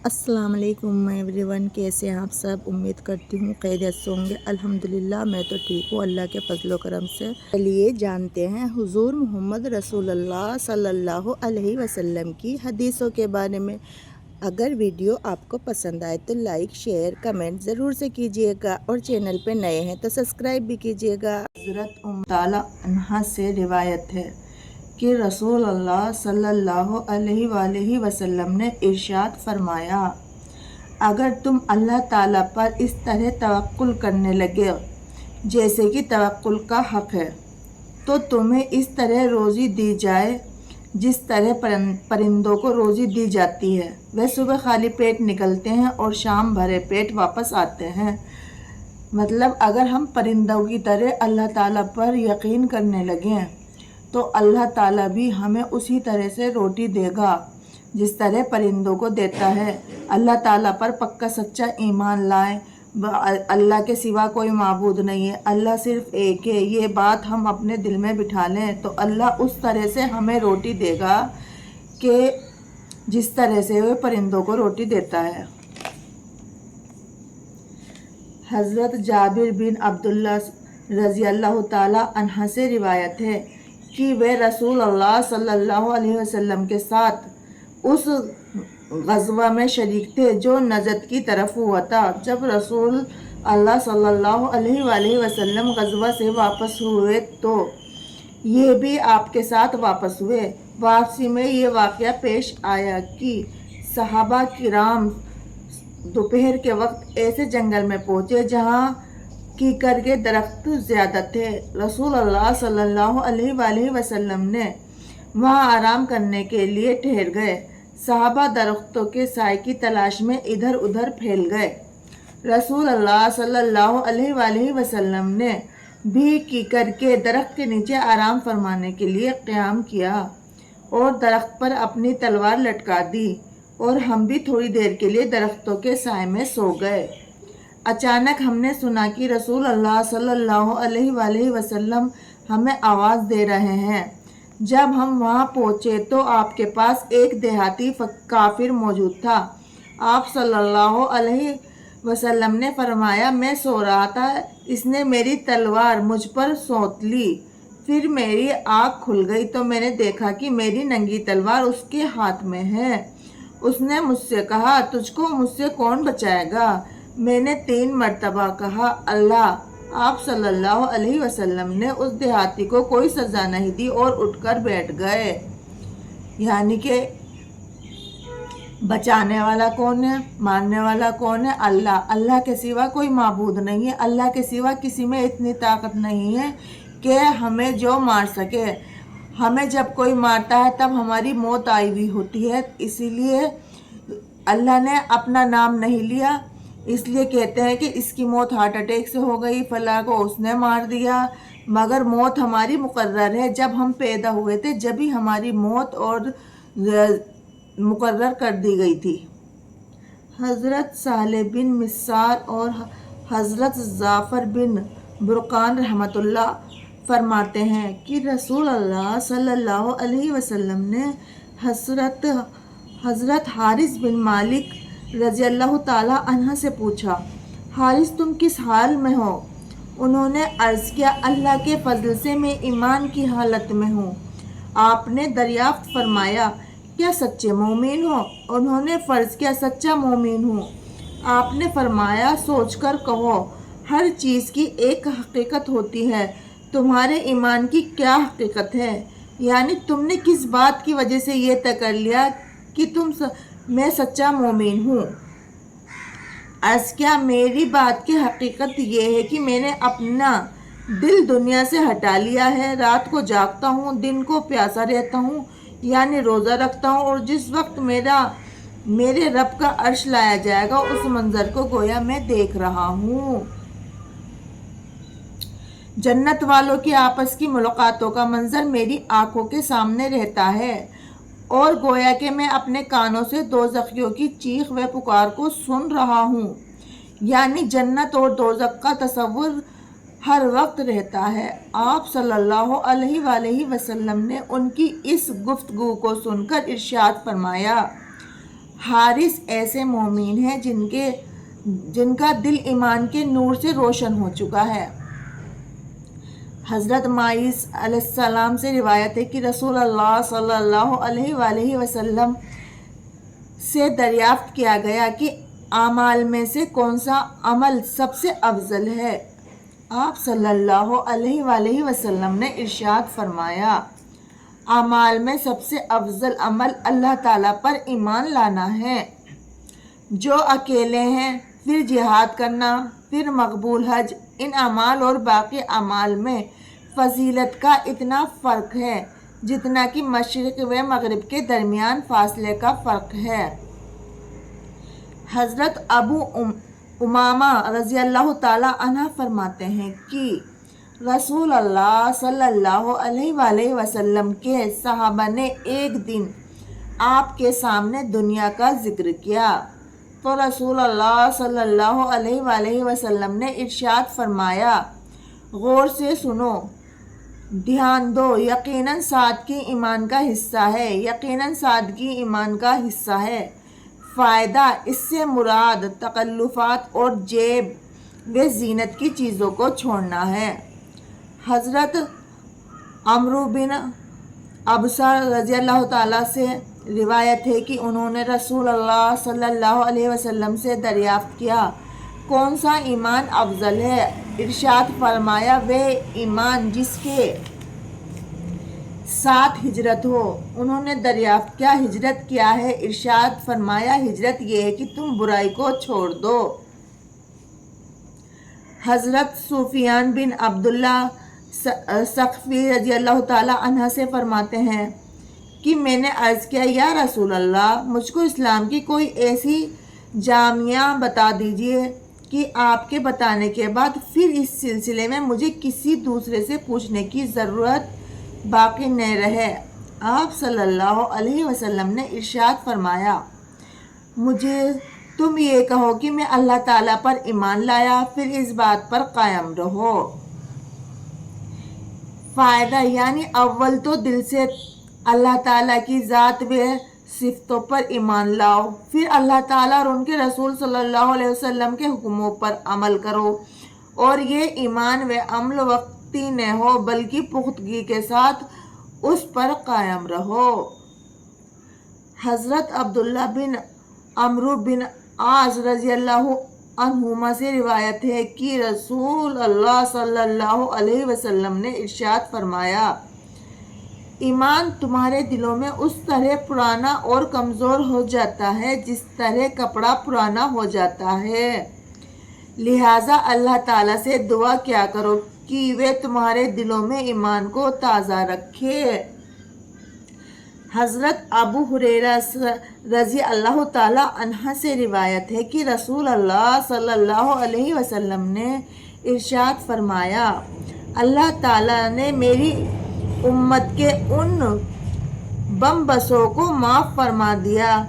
अस्सलाम वालेकुम एवरीवन, कैसे हैं आप सब। उम्मीद करती हूँ खैरियत से होंगे। अल्हम्दुलिल्लाह मैं तो ठीक हूँ अल्लाह के फजल व करम से। चलिए जानते हैं हुजूर मोहम्मद रसूलुल्लाह सल्लल्लाहु अलैहि वसल्लम की हदीसों के बारे में। अगर वीडियो आपको पसंद आए तो लाइक शेयर कमेंट ज़रूर से कीजिएगा और चैनल पे नए हैं तो सब्सक्राइब भी कीजिएगा। हज़रत उम्मे ताला अन्हा से रिवायत है कि रसूल अल्लाह सल्लल्लाहु अलैहि वसल्लम ने इरशाद फरमाया, अगर तुम अल्लाह ताला पर इस तरह तवक्कुल करने लगे जैसे कि तवक्कुल का हक़ है, तो तुम्हें इस तरह रोज़ी दी जाए जिस तरह परिंदों को रोज़ी दी जाती है। वह सुबह खाली पेट निकलते हैं और शाम भरे पेट वापस आते हैं। मतलब अगर हम परिंदों की तरह अल्लाह ताला पर यकीन करने लगें तो अल्लाह ताला भी हमें उसी तरह से रोटी देगा जिस तरह परिंदों को देता है। अल्लाह ताला पर पक्का सच्चा ईमान लाएं। अल्लाह के सिवा कोई माबूद नहीं है, अल्लाह सिर्फ एक है, ये बात हम अपने दिल में बिठा लें तो अल्लाह उस तरह से हमें रोटी देगा कि जिस तरह से वह परिंदों को रोटी देता है। हज़रत जाबिर बिन अब्दुल्ला रज़ी अल्लाह ताला अन्हा से रिवायत है कि वे रसूल अल्लाह सल्लल्लाहु अलैहि वसल्लम के साथ उस गज़वा में शरीक थे जो नजद की तरफ हुआ था। जब रसूल अल्लाह सल्लल्लाहु अलैहि वसल्लम गज़वा से वापस हुए तो ये भी आपके साथ वापस हुए। वापसी में ये वाक़या पेश आया कि सहाबा किराम दोपहर के वक्त ऐसे जंगल में पहुँचे जहाँ कीकर के दरख्त ज़्यादा थे। रसूल अल्लाह सल्लल्लाहु अलैहि वसल्लम ने वहाँ आराम करने के लिए ठहर गए। सहाबा दरख्तों के साए की तलाश में इधर उधर फैल गए। रसूल अल्लाह सल्लल्लाहु अलैहि वसल्लम ने भी कीकर के दरख्त के नीचे आराम फरमाने के लिए क़याम किया और दरख्त पर अपनी तलवार लटका दी और हम भी थोड़ी देर के लिए दरख्तों के साए में सो गए। अचानक हमने सुना कि रसूल अल्लाह सल्लल्लाहु अलैहि वसल्लम हमें आवाज़ दे रहे हैं। जब हम वहाँ पहुँचे तो आपके पास एक देहाती काफिर मौजूद था। आप सल्लल्लाहु अलैहि वसल्लम ने फरमाया, मैं सो रहा था, इसने मेरी तलवार मुझ पर सौंत ली। फिर मेरी आँख खुल गई तो मैंने देखा कि मेरी नंगी तलवार उसके हाथ में है। उसने मुझसे कहा, तुझको मुझसे कौन बचाएगा? मैंने 3 मरतबा कहा, अल्लाह। आप सल्लल्लाहु अलैहि वसल्लम ने उस देहाती को कोई सज़ा नहीं दी और उठकर बैठ गए। यानी कि बचाने वाला कौन है, मारने वाला कौन है? अल्लाह। अल्लाह के सिवा कोई माबूद नहीं है। अल्लाह के सिवा किसी में इतनी ताकत नहीं है कि हमें जो मार सके। हमें जब कोई मारता है तब हमारी मौत आई हुई होती है, इसीलिए अल्लाह ने अपना नाम नहीं लिया। इसलिए कहते हैं कि इसकी मौत हार्ट अटैक से हो गई, फला को उसने मार दिया, मगर मौत हमारी मुकर्रर है। जब हम पैदा हुए थे जब ही हमारी मौत और मुकर्रर कर दी गई थी। हज़रत साले बिन मिसार और हज़रत जाफ़र बिन बुरकान रहमतुल्लाह फरमाते हैं कि रसूल अल्लाह सल्लल्लाहु अलैहि वसल्लम ने हज़रत हारिस बिन मालिक रज़ी अल्लाह ताला अन्हा से पूछा, हारिस तुम किस हाल में हो? उन्होंने अर्ज़ किया, अल्लाह के फजल से मैं ईमान की हालत में हूँ। आपने दरियाफ्त फरमाया, क्या सच्चे मोमिन हो? उन्होंने फ़र्ज़ किया, सच्चा मोमिन हूँ। आपने फरमाया, सोचकर कहो, हर चीज़ की एक हकीकत होती है, तुम्हारे ईमान की क्या हकीकत है? यानी तुमने किस बात की वजह से ये तय कर लिया कि मैं सच्चा मोमिन हूँ? अर्ज़ क्या, मेरी बात की हकीकत ये है कि मैंने अपना दिल दुनिया से हटा लिया है। रात को जागता हूँ, दिन को प्यासा रहता हूँ, यानी रोज़ा रखता हूँ, और जिस वक्त मेरे रब का अर्श लाया जाएगा उस मंज़र को गोया मैं देख रहा हूँ। जन्नत वालों की आपस की मुलाकातों का मंज़र मेरी आंखों के सामने रहता है और गोया कि मैं अपने कानों से दोज़खियों की चीख व पुकार को सुन रहा हूँ। यानी जन्नत और दोज़ख का तसव्वुर हर वक्त रहता है। आप सल्लल्लाहु अलैहि वसल्लम ने उनकी इस गुफ्तगू को सुनकर इरशाद फरमाया, حارث ایسے مومن ہیں جن کا دل ایمان کے نور سے روشن ہو چکا ہے۔ حضرت مائز علیہ السلام سے روایت ہے کہ رسول اللہ صلی اللہ علیہ وآلہ وسلم سے دریافت کیا گیا کہ اعمال میں سے کون سا عمل سب سے افضل ہے؟ آپ صلی اللہ علیہ وآلہ وسلم نے ارشاد فرمایا، اعمال میں سب سے افضل عمل اللہ تعالیٰ پر ایمان لانا ہے۔ جو اکیلے ہیں، پھر جہاد کرنا، پھر مقبول حج، ان اعمال اور باقی اعمال میں فضیلت کا اتنا فرق ہے جتنا کہ مشرق و مغرب کے درمیان فاصلے کا فرق ہے۔ حضرت ابو امامہ رضی اللہ تعالی عنہ فرماتے ہیں کہ رسول اللہ صلی اللہ علیہ وآلہ وسلم کے صحابہ نے ایک دن آپ کے سامنے دنیا کا ذکر کیا تو رسول اللہ صلی اللہ علیہ وآلہ وسلم نے ارشاد فرمایا، غور سے سنو، دھیان دو، یقیناً سادگی ایمان کا حصہ ہے، یقیناً سادگی ایمان کا حصہ ہے۔ فائدہ، اس سے مراد تکلفات اور جیب و زینت کی چیزوں کو چھوڑنا ہے۔ حضرت عمرو بن ابسہ رضی اللہ تعالیٰ سے روایت ہے کہ انہوں نے رسول اللہ صلی اللہ علیہ وسلم سے دریافت کیا، کون سا ایمان افضل ہے؟ ارشاد فرمایا، وہ ایمان جس کے ساتھ ہجرت ہو۔ انہوں نے دریافت کیا، ہجرت کیا ہے؟ ارشاد فرمایا، ہجرت یہ ہے کہ تم برائی کو چھوڑ دو۔ حضرت سفیان بن عبداللہ ثقفی رضی اللہ تعالی عنہ سے فرماتے ہیں کہ میں نے عرض کیا، یا رسول اللہ، مجھ کو اسلام کی کوئی ایسی جامعہ بتا دیجئے کہ آپ کے بتانے کے بعد پھر اس سلسلے میں مجھے کسی دوسرے سے پوچھنے کی ضرورت باقی نہ رہے۔ آپ صلی اللہ علیہ وسلم نے ارشاد فرمایا، مجھے تم یہ کہو کہ میں اللہ تعالیٰ پر ایمان لایا، پھر اس بات پر قائم رہو۔ فائدہ، یعنی اول تو دل سے اللہ تعالیٰ کی ذات و صفتوں پر ایمان لاؤ، پھر اللہ تعالیٰ اور ان کے رسول صلی اللہ علیہ وسلم کے حکموں پر عمل کرو، اور یہ ایمان و عمل وقتی نہ ہو بلکہ پختگی کے ساتھ اس پر قائم رہو۔ حضرت عبداللہ بن عمرو بن عاص رضی اللہ عنہما سے روایت ہے کہ رسول اللہ صلی اللہ علیہ وسلم نے ارشاد فرمایا، ایمان تمہارے دلوں میں اس طرح پرانا اور کمزور ہو جاتا ہے جس طرح کپڑا پرانا ہو جاتا ہے، لہٰذا اللہ تعالیٰ سے دعا کیا کرو کہ وہ تمہارے دلوں میں ایمان کو تازہ رکھے۔ حضرت ابو ہریرہ رضی اللہ تعالی عنہ سے روایت ہے کہ رسول اللہ صلی اللہ علیہ وسلم نے ارشاد فرمایا، اللہ تعالیٰ نے میری امت کے ان بم بسوں کو معاف فرما دیا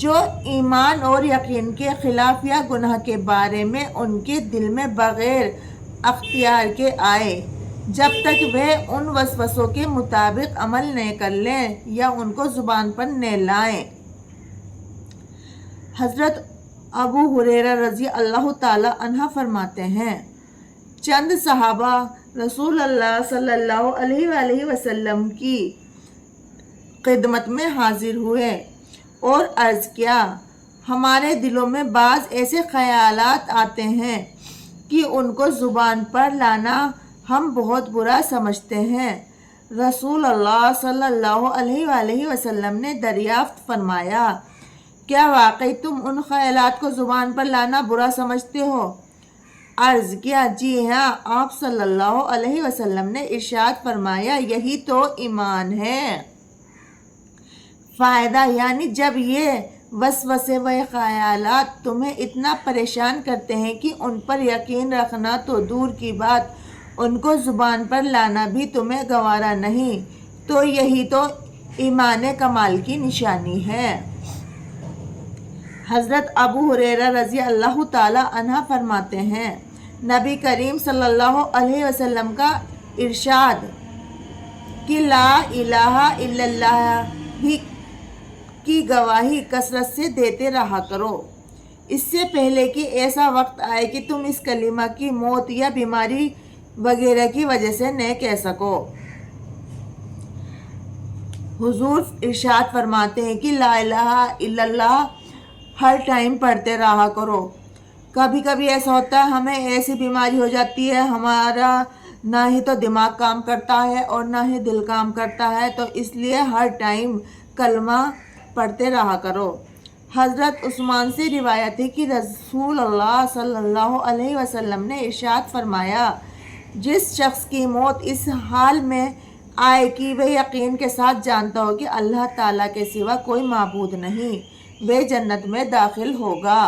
جو ایمان اور یقین کے خلاف یا گناہ کے بارے میں ان کے دل میں بغیر اختیار کے آئے، جب تک وہ ان وسوسوں کے مطابق عمل نہ کر لیں یا ان کو زبان پر نہ لائیں۔ حضرت ابو ہریرہ رضی اللہ تعالی عنہ فرماتے ہیں، چند صحابہ رسول اللہ صلی اللہ علیہ وآلہ وسلم کی خدمت میں حاضر ہوئے اور عرض کیا، ہمارے دلوں میں بعض ایسے خیالات آتے ہیں کہ ان کو زبان پر لانا ہم بہت برا سمجھتے ہیں۔ رسول اللہ صلی اللہ علیہ وآلہ وسلم نے دریافت فرمایا، کیا واقعی تم ان خیالات کو زبان پر لانا برا سمجھتے ہو؟ عرض کیا، جی ہاں۔ آپ صلی اللہ علیہ وسلم نے ارشاد فرمایا، یہی تو ایمان ہے۔ فائدہ، یعنی جب یہ وسوسے و خیالات تمہیں اتنا پریشان کرتے ہیں کہ ان پر یقین رکھنا تو دور کی بات، ان کو زبان پر لانا بھی تمہیں گوارا نہیں، تو یہی تو ایمان کمال کی نشانی ہے۔ حضرت ابو ہریرہ رضی اللہ تعالی عنہ فرماتے ہیں، نبی کریم صلی اللہ علیہ وسلم کا ارشاد کہ لا الہ الا اللہ ہی की गवाही कसरत से देते रहा करो, इससे पहले कि ऐसा वक्त आए कि तुम इस कलीमा की मौत या बीमारी वगैरह की वजह से न कह सको। हुजूर इरशाद फरमाते हैं कि ला इलाहा इल्लल्लाह हर टाइम पढ़ते रहा करो। कभी कभी ऐसा होता है हमें ऐसी बीमारी हो जाती है, हमारा ना ही तो दिमाग काम करता है और ना ही दिल काम करता है, तो इसलिए हर टाइम कलमा पढ़ते रहा करो। हज़रत उस्मान से रिवायत है कि रसूल अल्लाह सल्लल्लाहु अलैहि वसल्लम ने इरशाद फरमाया, जिस शख्स की मौत इस हाल में आए कि वह यकीन के साथ जानता हो कि अल्लाह ताला के सिवा कोई माबूद नहीं, वह जन्नत में दाखिल होगा।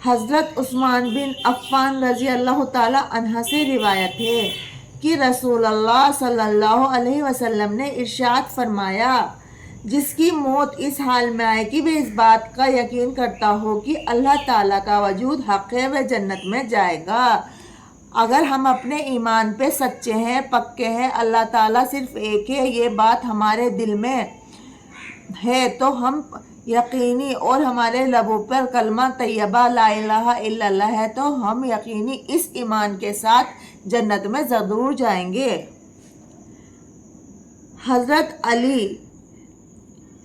हज़रत उस्मान बिन अफ़्फ़ान रज़ी अल्लाह ताला अन्हा से रिवायत है कि रसूल अल्लाह सल्लल्लाहु अलैहि वसल्लम ने इरशाद फरमाया, जिसकी मौत इस हाल में आए कि वह इस बात का यकीन करता हो कि अल्लाह ताला का वजूद हक़ है, वह जन्नत में जाएगा। अगर हम अपने ईमान पे सच्चे हैं, पक्के हैं, अल्लाह ताला सिर्फ एक है, ये बात हमारे दिल में है, तो हम यकीनी और हमारे लबों पर कलमा तैयबा ला इलाहा इल्लल्लाह है, तो हम यकीनी इस ईमान के साथ जन्नत में ज़रूर जाएंगे। हज़रत अली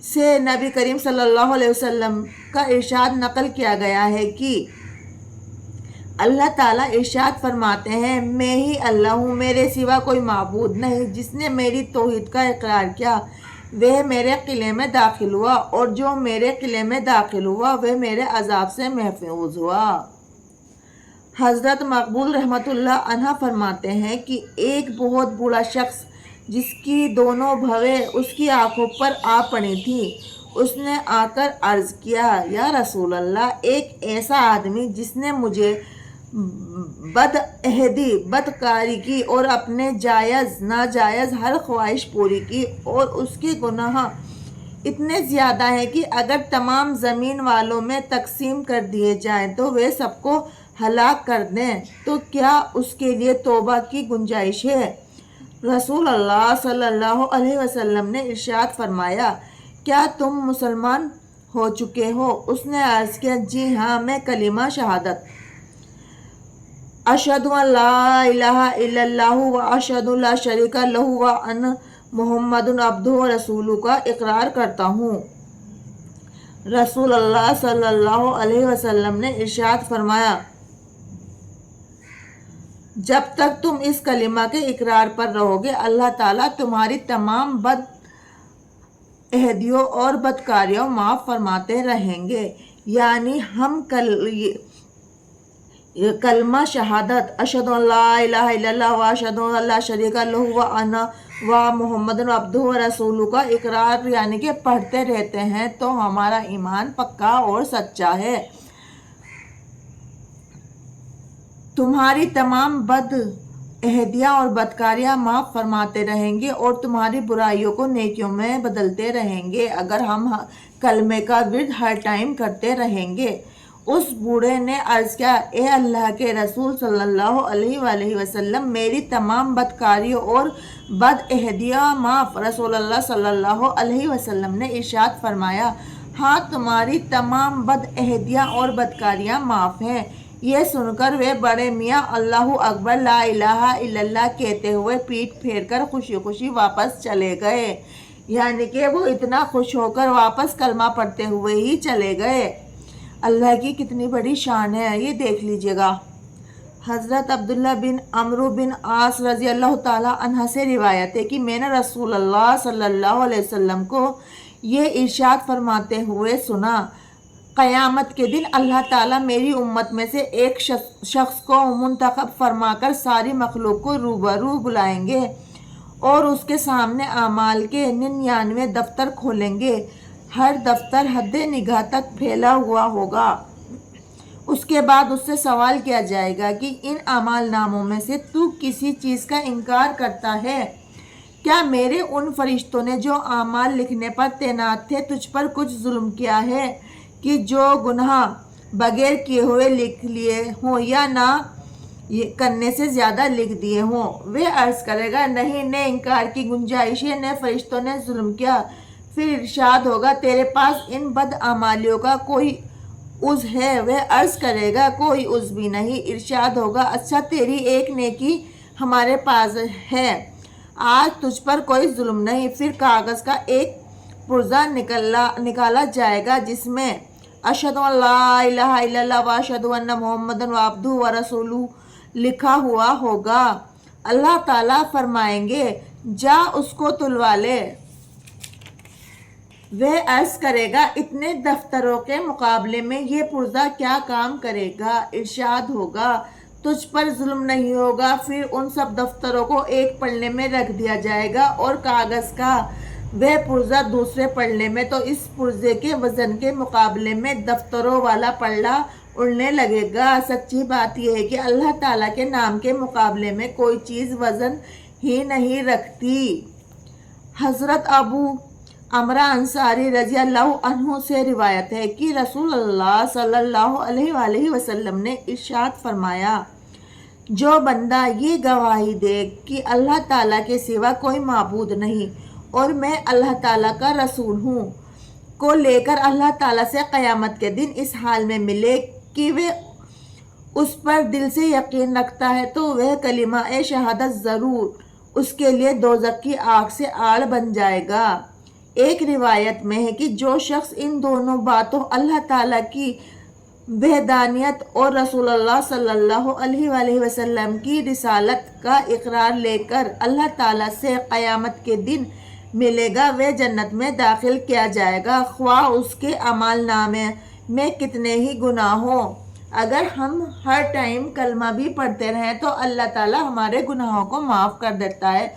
से नबी करीम सल्लल्लाहु अलैहि वसल्लम का इरशाद नकल किया गया है कि अल्लाह ताला इरशाद फरमाते हैं, मैं ही अल्लाह हूँ, मेरे सिवा कोई माबूद नहीं। जिसने मेरी तौहीद का इकरार किया वह मेरे किले में दाखिल हुआ, और जो मेरे किले में दाखिल हुआ वह मेरे अजाब से महफूज हुआ। हज़रत मकबूल रहमतुल्लाह अन्हा फरमाते हैं कि एक बहुत बूढ़ा शख्स जिसकी दोनों भवें उसकी आंखों पर आ पड़ी थी, उसने आकर अर्ज़ किया, या रसूल अल्लाह, एक ऐसा आदमी जिसने मुझे बदअहदी बदकारी की और अपने जायज़ नाजायज़ हर ख्वाहिश पूरी की, और उसके गुनाह इतने ज़्यादा हैं कि अगर तमाम ज़मीन वालों में तकसीम कर दिए जाएं तो वे सबको हलाक कर दें, तो क्या उसके लिए तौबा की गुंजाइश है? रसूल अल्लाह सल्लल्लाहु अलैहि वसल्लम ने इरशाद फरमाया, क्या तुम मुसलमान हो चुके हो? उसने अर्ज़ किया, जी हाँ, मैं कलिमा शहादत अशहदु अल्ला इलाहा इल्लल्लाहु व अशहदु ला शरीका लहु व अन मुहम्मदुन अब्दुहु व रसूलुहु का इकरार करता हूँ। रसूल अल्लाह सल्लल्लाहु अलैहि वसल्लम ने इरशाद फरमाया, जब तक तुम इस कलिमा के इकरार पर रहोगे, अल्लाह ताला तुम्हारी तमाम बद अहदियों और बदकारियों माफ़ फरमाते रहेंगे। यानी हम कलमा शहादत अशहदु अल्ला इलाहा इल्लल्लाह व अशहदु अल्ला शरीका लहु व अना व मुहम्मदुन अब्दुहु व रसूलुहु का इकरार यानी कि पढ़ते रहते हैं तो हमारा ईमान पक्का और सच्चा है। तुम्हारी तमाम बद अहदियाँ और बदकारियाँ माफ़ फरमाते रहेंगे और तुम्हारी बुराइयों को नेकियों में बदलते रहेंगे, अगर हम कलमे का विर्द हर टाइम करते रहेंगे। उस बूढ़े ने अर्ज़ किया, ए अल्लाह के रसूल सल्लल्लाहु अलैहि वसल्लम, मेरी तमाम बदकारियों और बद अहदियाँ माफ़। रसूल अल्लाह सल्लल्लाहु अलैहि वसल्लम ने इरशाद फरमाया, हाँ, तुम्हारी तमाम बद अहदियाँ और बदकारियाँ माफ़ हैं। यह सुनकर वे बड़े मियाँ अल्लाहु अकबर ला इलाहा इल्लल्लाह कहते हुए पीठ फेर कर खुशी खुशी वापस चले गए। यानी कि वो इतना खुश होकर वापस कलमा पढ़ते हुए ही चले गए। अल्लाह की कितनी बड़ी शान है, ये देख लीजिएगा। हज़रत अब्दुल्ला बिन अमरू बिन आस रज़ी अल्लाह ताला अन्हा से रिवायत है कि मैंने रसूल अल्लाह सल्लल्लाहु अलैहि वसल्लम को ये इरशाद फरमाते हुए सुना, क़यामत के दिन अल्लाह ताला मेरी उम्मत में से एक शख्स को मुंतखब फरमाकर सारी मखलूक को रूबरू बुलाएंगे और उसके सामने आमाल के 99 दफ्तर खोलेंगे। हर दफ्तर हद्दे निगाह तक फैला हुआ होगा। उसके बाद उससे सवाल किया जाएगा कि इन आमाल नामों में से तू किसी चीज़ का इनकार करता है? क्या मेरे उन फरिश्तों ने जो आमाल लिखने पर तैनात थे तुझ पर कुछ जुल्म किया है कि जो गुनाह बगैर किए हुए लिख लिए हों, या ना یہ کرنے سے زیادہ لکھ دیے ہوں۔ وہ عرض کرے گا نہیں، نہ انکار کی گنجائش ہے، نہ فرشتوں نے ظلم کیا۔ پھر ارشاد ہوگا تیرے پاس ان بدعمالیوں کا کوئی عذر ہے؟ وہ عرض کرے گا کوئی عذر بھی نہیں۔ ارشاد ہوگا اچھا تیری ایک نیکی ہمارے پاس ہے، آج تجھ پر کوئی ظلم نہیں۔ پھر کاغذ کا ایک پرزہ نکالا جائے گا جس میں اشہد ان لا الہ الا اللہ و اشہد ان محمد عبدہ و رسولہ لکھا ہوا ہوگا۔ اللہ تعالیٰ فرمائیں گے جا اس کو تلوا لے۔ وہ عرض کرے گا اتنے دفتروں کے مقابلے میں یہ پرزہ کیا کام کرے گا؟ ارشاد ہوگا تجھ پر ظلم نہیں ہوگا۔ پھر ان سب دفتروں کو ایک پلڑے میں رکھ دیا جائے گا اور کاغذ کا وہ پرزہ دوسرے پلڑے میں، تو اس پرزے کے وزن کے مقابلے میں دفتروں والا پلڑا اڑنے لگے گا۔ سچی بات یہ ہے کہ اللہ تعالیٰ کے نام کے مقابلے میں کوئی چیز وزن ہی نہیں رکھتی۔ حضرت ابو عمرہ انصاری رضی اللہ عنہ سے روایت ہے کہ رسول اللہ صلی اللہ علیہ وآلہ وسلم نے ارشاد فرمایا جو بندہ یہ گواہی دے کہ اللہ تعالیٰ کے سوا کوئی معبود نہیں اور میں اللہ تعالیٰ کا رسول ہوں کو لے کر اللہ تعالیٰ سے قیامت کے دن اس حال میں ملے کہ وہ اس پر دل سے یقین رکھتا ہے تو وہ کلمہ شہادت ضرور اس کے لیے دوزخ کی آگ سے آڑ بن جائے گا۔ ایک روایت میں ہے کہ جو شخص ان دونوں باتوں اللہ تعالیٰ کی وحدانیت اور رسول اللہ صلی اللہ علیہ وآلہ وسلم کی رسالت کا اقرار لے کر اللہ تعالیٰ سے قیامت کے دن ملے گا وہ جنت میں داخل کیا جائے گا، خواہ اس کے اعمال نامے میں کتنے ہی گناہ ہوں۔ اگر ہم ہر ٹائم کلمہ بھی پڑھتے رہیں تو اللہ تعالیٰ ہمارے گناہوں کو معاف کر دیتا ہے۔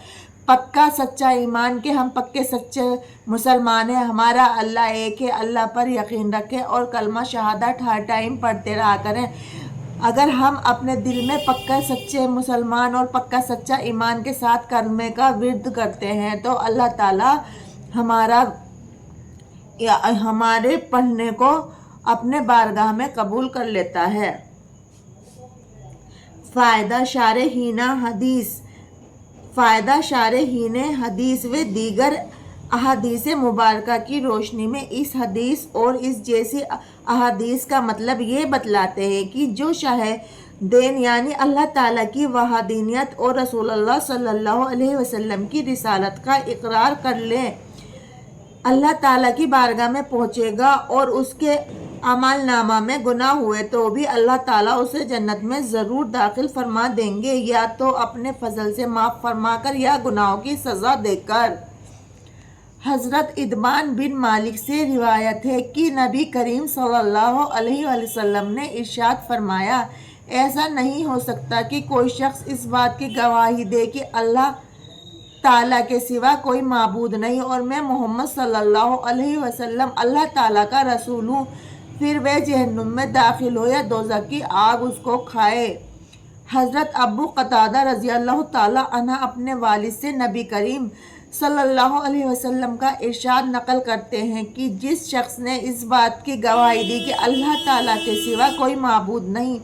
پکا سچا ایمان کے ہم پکے سچے مسلمان ہیں، ہمارا اللہ ایک ہے، اللہ پر یقین رکھیں اور کلمہ شہادت ہر ٹائم پڑھتے رہا کریں۔ اگر ہم اپنے دل میں پکا سچے مسلمان اور پکا سچا ایمان کے ساتھ کلمے کا ورد کرتے ہیں تو اللہ تعالیٰ ہمارے پڑھنے کو اپنے بارگاہ میں قبول کر لیتا ہے۔ فائدہ شارحینہ حدیث۔ فائدہ شارحین حدیث و دیگر احادیث مبارکہ کی روشنی میں اس حدیث اور اس جیسی احادیث کا مطلب یہ بتلاتے ہیں کہ جو شاہدین یعنی اللہ تعالیٰ کی وحدانیت اور رسول اللہ صلی اللہ علیہ وسلم کی رسالت کا اقرار کر لے اللہ تعالیٰ کی بارگاہ میں پہنچے گا اور اس کے اعمال نامہ میں گناہ ہوئے تو بھی اللہ تعالیٰ اسے جنت میں ضرور داخل فرما دیں گے، یا تو اپنے فضل سے معاف فرما کر یا گناہوں کی سزا دے کر۔ حضرت ادبان بن مالک سے روایت ہے کہ نبی کریم صلی اللہ علیہ وسلم نے ارشاد فرمایا ایسا نہیں ہو سکتا کہ کوئی شخص اس بات کی گواہی دے کہ اللہ تعالیٰ کے سوا کوئی معبود نہیں اور میں محمد صلی اللہ علیہ وسلم اللہ تعالیٰ کا رسول ہوں، پھر وہ جہنم میں داخل ہو یا دوزخ کی آگ اس کو کھائے۔ حضرت ابو قتادہ رضی اللہ تعالیٰ عنہ اپنے والد سے نبی کریم صلی اللہ علیہ وسلم کا ارشاد نقل کرتے ہیں کہ جس شخص نے اس بات کی گواہی دی کہ اللہ تعالیٰ کے سوا کوئی معبود نہیں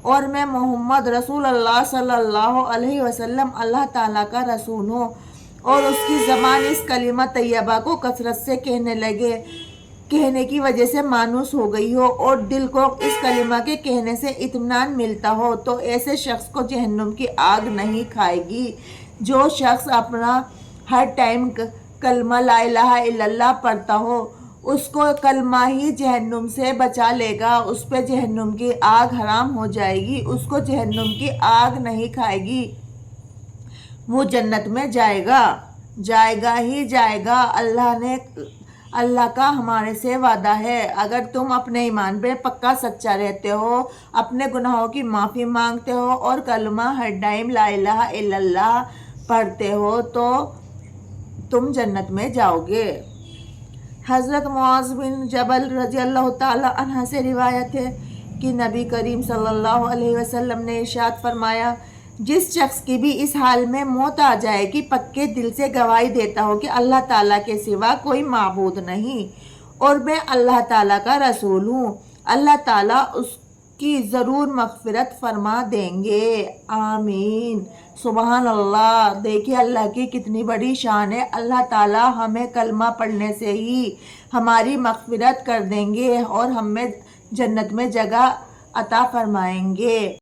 اور میں محمد رسول اللہ صلی اللہ علیہ وسلم اللہ تعالیٰ کا رسول ہوں، اور اس کی زبان اس کلمہ طیبہ کو کثرت سے کہنے کی وجہ سے مانوس ہو گئی ہو اور دل کو اس کلمہ کے کہنے سے اطمینان ملتا ہو تو ایسے شخص کو جہنم کی آگ نہیں کھائے گی۔ جو شخص اپنا ہر ٹائم کلمہ لا الہ الا اللہ پڑھتا ہو اس کو کلمہ ہی جہنم سے بچا لے گا، اس پہ جہنم کی آگ حرام ہو جائے گی، اس کو جہنم کی آگ نہیں کھائے گی، وہ جنت میں جائے گا ہی جائے گا۔ اللہ کا ہمارے سے وعدہ ہے اگر تم اپنے ایمان پہ پکا سچا رہتے ہو، اپنے گناہوں کی معافی مانگتے ہو اور کلمہ ہر ٹائم لا الہ الا اللہ پڑھتے ہو تو تم جنت میں جاؤ گے۔ حضرت معاذ بن جبل رضی اللہ تعالیٰ عنہ سے روایت ہے کہ نبی کریم صلی اللہ علیہ وسلم نے ارشاد فرمایا جس شخص کی بھی اس حال میں موت آ جائے کہ پکے دل سے گواہی دیتا ہو کہ اللہ تعالیٰ کے سوا کوئی معبود نہیں اور میں اللہ تعالیٰ کا رسول ہوں، اللہ تعالیٰ کی ضرور مغفرت فرما دیں گے، آمین۔ سبحان اللہ، دیکھیے اللہ کی کتنی بڑی شان ہے، اللہ تعالیٰ ہمیں کلمہ پڑھنے سے ہی ہماری مغفرت کر دیں گے اور ہمیں جنت میں جگہ عطا فرمائیں گے۔